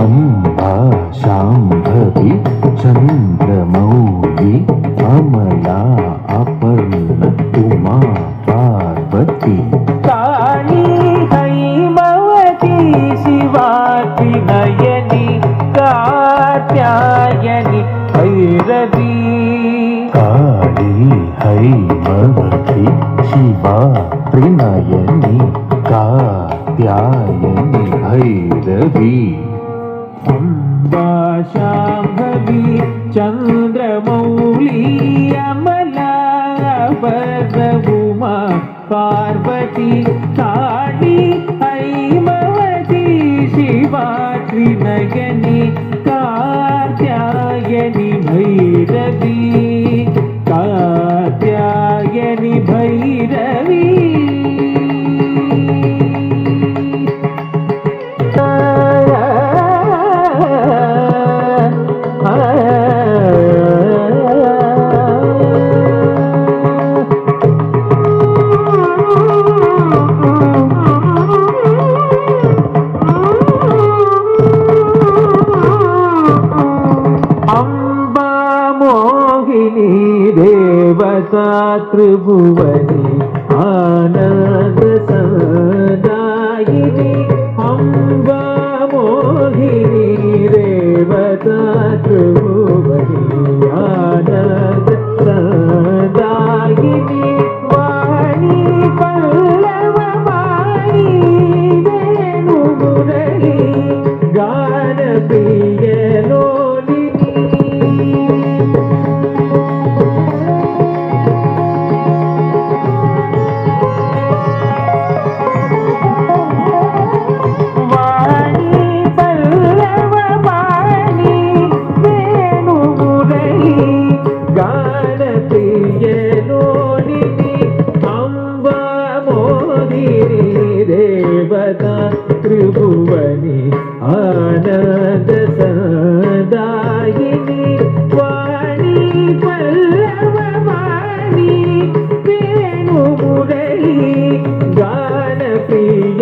अम्बा शाम्भवी चन्द्रमौली अमला अपर्ण उमा पार्वती काली हैमवती शिवाति नयनी कात्यायनी भैरवी काली हैमवती शिवा त्रिनयनी कात्यायनी भैरवी अम्बा शाम्भवी चन्द्रमौली अमला अपर्ण उमा पार्वती काली हैमवती शिवा त्रिनयनी कात्यायनी भैरवी कात्यायनी भैरवी अम्बा मोहिनी देवता त्रिभुवनी आनंद सदायिनी अम्बा मोहिनी देवता त्रिभुवनी आनंद सदायिनी वाणी पल्लव वाणी वेणु मुरली गान प्रिय देवता त्रिभुवनी आनंद सदायिनी वाणी पल्लव वाणी वेणु मुरली गान प्रिय